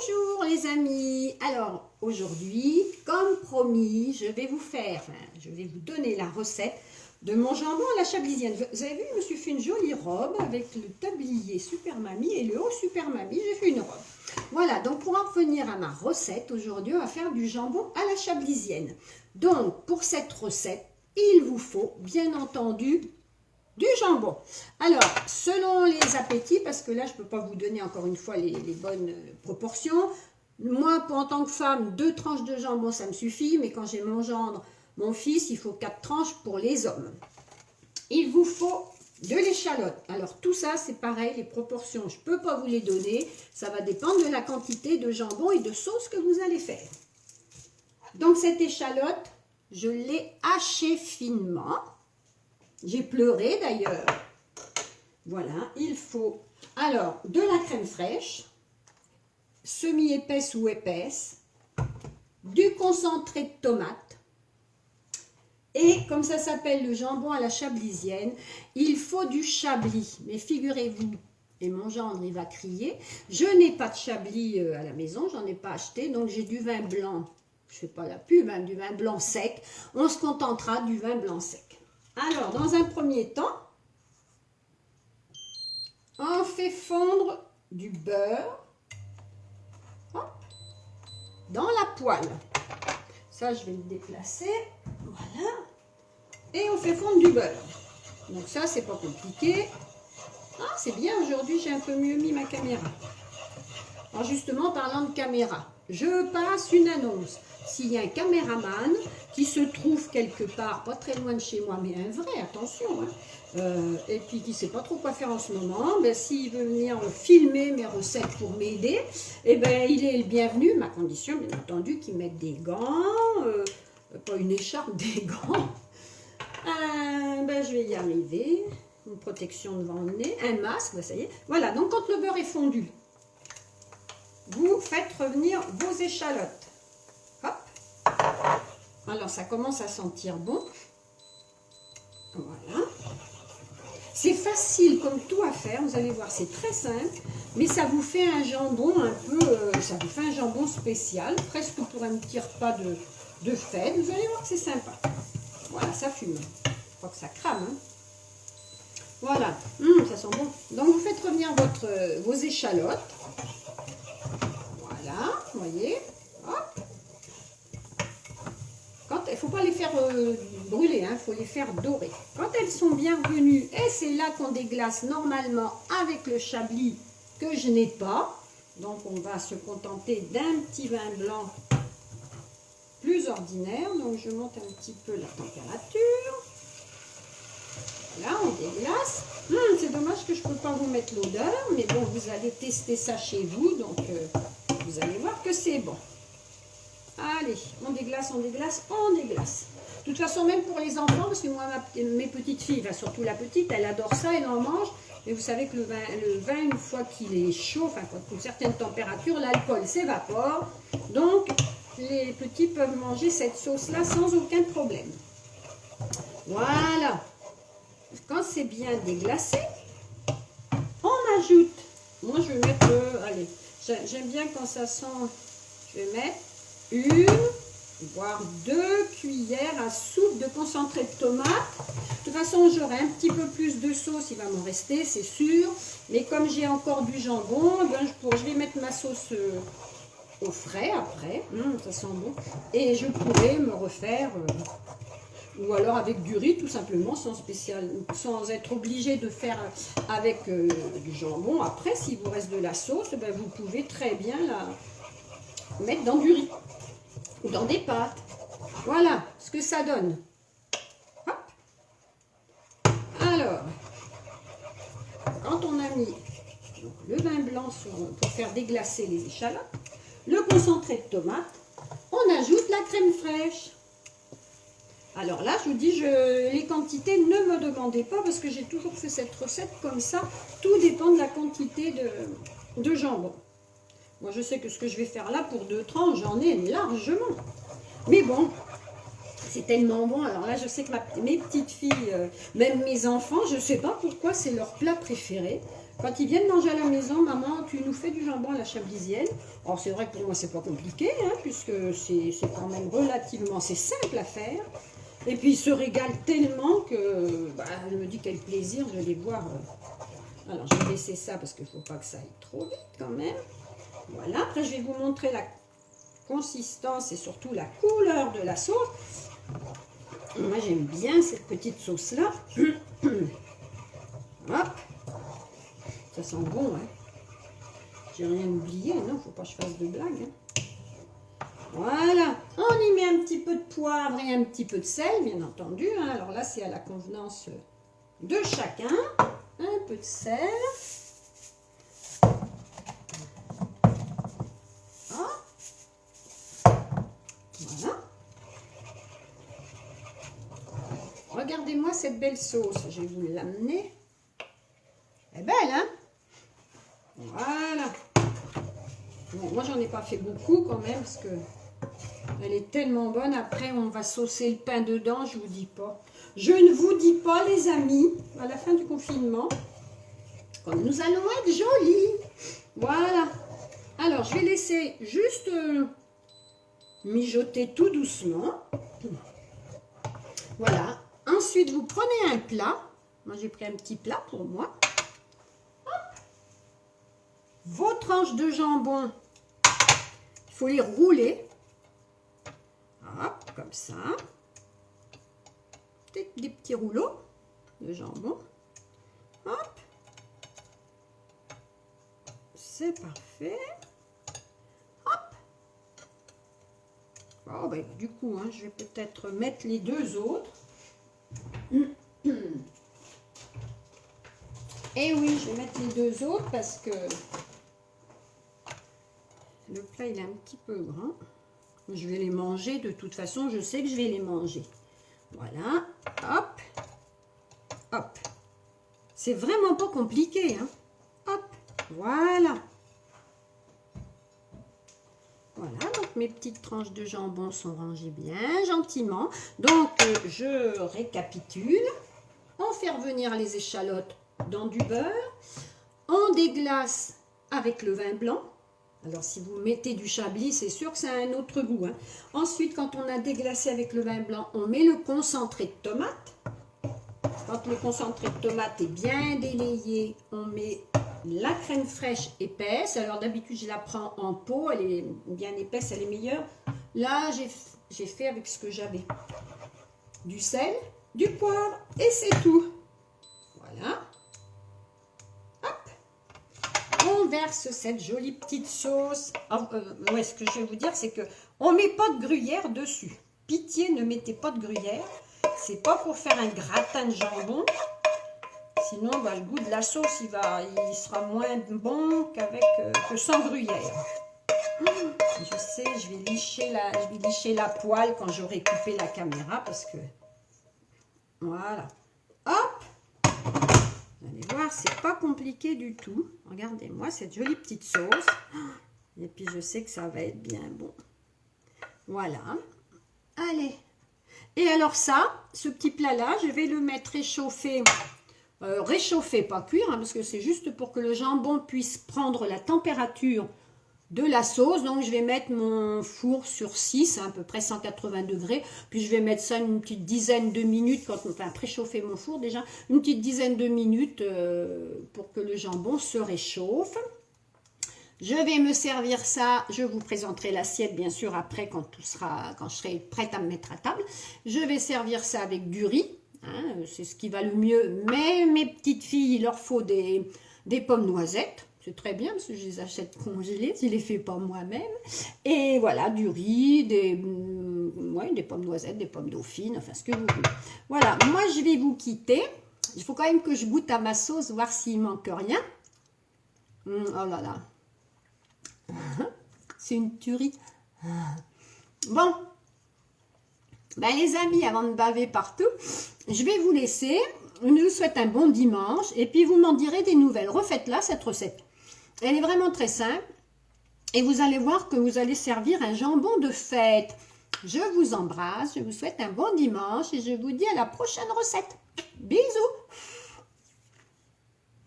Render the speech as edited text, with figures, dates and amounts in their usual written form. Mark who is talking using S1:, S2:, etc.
S1: Bonjour les amis, alors aujourd'hui, comme promis, je vais vous donner la recette de mon jambon à la chablisienne. Vous avez vu, je me suis fait une jolie robe avec le tablier Super Mamie et le haut Super Mamie, j'ai fait une robe. Voilà, donc pour en revenir à ma recette, aujourd'hui on va faire du jambon à la chablisienne. Donc pour cette recette, il vous faut bien entendu du jambon. Alors, selon les appétits, parce que là, je ne peux pas vous donner encore une fois les bonnes proportions. Moi, en tant que femme, 2 tranches de jambon, ça me suffit. Mais quand j'ai mon gendre, mon fils, il faut 4 tranches pour les hommes. Il vous faut de l'échalote. Alors, tout ça, c'est pareil, les proportions, je ne peux pas vous les donner. Ça va dépendre de la quantité de jambon et de sauce que vous allez faire. Donc, cette échalote, je l'ai hachée finement. J'ai pleuré d'ailleurs. Voilà, il faut alors de la crème fraîche, semi-épaisse ou épaisse, du concentré de tomate et comme ça s'appelle le jambon à la chablisienne, il faut du chablis. Mais figurez-vous, et mon gendre il va crier, je n'ai pas de chablis à la maison, j'en ai pas acheté, donc j'ai du vin blanc, je ne fais pas la pub, hein, du vin blanc sec, on se contentera du vin blanc sec. Alors, dans un premier temps, on fait fondre du beurre dans la poêle. Ça, je vais le déplacer. Voilà. Et on fait fondre du beurre. Donc ça, c'est pas compliqué. Ah, c'est bien, aujourd'hui, j'ai un peu mieux mis ma caméra. Alors justement, parlant de caméra, je passe une annonce. S'il y a un caméraman qui se trouve quelque part, pas très loin de chez moi, mais un vrai, attention, hein, et puis qui ne sait pas trop quoi faire en ce moment, ben, s'il veut venir filmer mes recettes pour m'aider, eh ben, il est le bienvenu, ma condition, bien entendu, qu'il mette des gants, pas une écharpe, des gants. Ben, je vais y arriver, une protection devant le nez, un masque, ben, ça y est. Voilà, donc quand le beurre est fondu, vous faites revenir vos échalotes. Hop. Alors, ça commence à sentir bon. Voilà. C'est facile comme tout à faire. Vous allez voir, c'est très simple. Mais ça vous fait un jambon un peu... ça vous fait un jambon spécial. Presque pour un petit repas de fête. Vous allez voir que c'est sympa. Voilà, ça fume. Je crois que ça crame. Hein. Voilà. Ça sent bon. Donc, vous faites revenir vos échalotes. Voilà, vous voyez, hop. Il ne faut pas les faire brûler, il faut les faire dorer. Quand elles sont bien revenues, et c'est là qu'on déglace normalement avec le chablis que je n'ai pas. Donc on va se contenter d'un petit vin blanc plus ordinaire. Donc je monte un petit peu la température. Là, on déglace. C'est dommage que je ne peux pas vous mettre l'odeur, mais bon, vous allez tester ça chez vous, donc vous allez voir que c'est bon. Allez, on déglace, on déglace, on déglace. De toute façon, même pour les enfants, parce que moi, mes petites filles, enfin, surtout la petite, elle adore ça, elle en mange. Et vous savez que le vin une fois qu'il est chaud, enfin, quand une certaine température, l'alcool s'évapore. Donc, les petits peuvent manger cette sauce-là sans aucun problème. Voilà. Quand c'est bien déglacé, on ajoute. Moi, je vais mettre, allez, j'aime bien quand ça sent, je vais mettre 1, voire 2 cuillères à soupe de concentré de tomate. De toute façon, j'aurai un petit peu plus de sauce, il va m'en rester, c'est sûr. Mais comme j'ai encore du jambon, ben, je vais mettre ma sauce au frais après. Ça sent bon. Et je pourrais me refaire, ou alors avec du riz tout simplement, sans être obligé de faire avec du jambon. Après, s'il vous reste de la sauce, ben, vous pouvez très bien la mettre dans du riz ou dans des pâtes. Voilà ce que ça donne. Hop. Alors, quand on a mis donc, le vin blanc pour faire déglacer les échalotes, le concentré de tomate, on ajoute la crème fraîche. Alors là, je vous dis, les quantités, ne me demandez pas parce que j'ai toujours fait cette recette comme ça. Tout dépend de la quantité de jambon. Moi, je sais que ce que je vais faire là pour 2 tranches, j'en ai largement. Mais bon, c'est tellement bon. Alors là, je sais que mes petites filles, même mes enfants, je ne sais pas pourquoi c'est leur plat préféré. Quand ils viennent manger à la maison, maman, tu nous fais du jambon à la chablisienne. Alors c'est vrai que pour moi, c'est pas compliqué, hein, puisque c'est quand même relativement, c'est simple à faire. Et puis ils se régalent tellement que bah, je me dis quel plaisir de les voir. Alors je vais laisser ça parce qu'il ne faut pas que ça aille trop vite quand même. Voilà, après je vais vous montrer la consistance et surtout la couleur de la sauce. Moi j'aime bien cette petite sauce là. Hop, ça sent bon, hein. J'ai rien oublié, non, il ne faut pas que je fasse de blague. Hein. Voilà, on y met un petit peu de poivre et un petit peu de sel, bien entendu. Hein. Alors là, c'est à la convenance de chacun. Un peu de sel. Ah. Voilà. Regardez-moi cette belle sauce, je vais vous l'amener. Elle est belle, hein? Voilà. Bon, moi, j'en ai pas fait beaucoup quand même, parce que elle est tellement bonne. Après, on va saucer le pain dedans, je vous dis pas. Je ne vous dis pas, les amis, à la fin du confinement, comme nous allons être jolis. Voilà. Alors, je vais laisser juste mijoter tout doucement. Voilà. Ensuite, vous prenez un plat. Moi, j'ai pris un petit plat pour moi. Hop. Vos tranches de jambon, il faut les rouler. Hop, comme ça. Des petits rouleaux de jambon. Hop. C'est parfait. Hop. Oh, ben, du coup, hein, je vais peut-être mettre les deux autres. Et oui, je vais mettre les deux autres parce que le plat il est un petit peu grand. Je vais les manger de toute façon, je sais que je vais les manger. Voilà, hop, hop. C'est vraiment pas compliqué, hein. Hop, voilà. Voilà, donc mes petites tranches de jambon sont rangées bien gentiment. Donc, je récapitule. On fait revenir les échalotes dans du beurre. On déglace avec le vin blanc. Alors, si vous mettez du chablis, c'est sûr que ça a un autre goût. Hein. Ensuite, quand on a déglacé avec le vin blanc, on met le concentré de tomate. Quand le concentré de tomate est bien délayé, on met la crème fraîche épaisse. Alors, d'habitude, je la prends en pot. Elle est bien épaisse, elle est meilleure. Là, j'ai fait avec ce que j'avais. Du sel, du poivre et c'est tout. Voilà. On verse cette jolie petite sauce. Ouais, ce que je vais vous dire, c'est que on met pas de gruyère dessus. Pitié, ne mettez pas de gruyère. C'est pas pour faire un gratin de jambon. Sinon, bah, le goût de la sauce, il sera moins bon que sans gruyère. Je sais, je vais licher la poêle quand j'aurai coupé la caméra parce que voilà. Hop. Vous allez voir, c'est pas compliqué du tout. Regardez-moi cette jolie petite sauce. Et puis, je sais que ça va être bien bon. Voilà. Allez. Et alors ça, ce petit plat-là, je vais le mettre réchauffer. Réchauffer, pas cuire, hein, parce que c'est juste pour que le jambon puisse prendre la température de la sauce. Donc, je vais mettre mon four sur 6, à peu près 180 degrés. Puis, je vais mettre ça une petite dizaine de minutes, enfin, préchauffer mon four déjà, une petite dizaine de minutes pour que le jambon se réchauffe. Je vais me servir ça. Je vous présenterai l'assiette, bien sûr, après, quand je serai prête à me mettre à table. Je vais servir ça avec du riz. Hein, c'est ce qui va le mieux. Mais mes petites filles, il leur faut des pommes noisettes. C'est très bien parce que je les achète congelées, je ne les fais pas moi-même. Et voilà, du riz, des pommes noisettes, des pommes dauphines, enfin ce que vous voulez. Voilà, moi je vais vous quitter. Il faut quand même que je goûte à ma sauce, voir s'il manque rien. Oh là là. C'est une tuerie. Bon. Ben les amis, avant de baver partout, je vais vous laisser. Je vous souhaite un bon dimanche. Et puis vous m'en direz des nouvelles. Refaites-la cette recette. Elle est vraiment très simple. Et vous allez voir que vous allez servir un jambon de fête. Je vous embrasse. Je vous souhaite un bon dimanche. Et je vous dis à la prochaine recette. Bisous.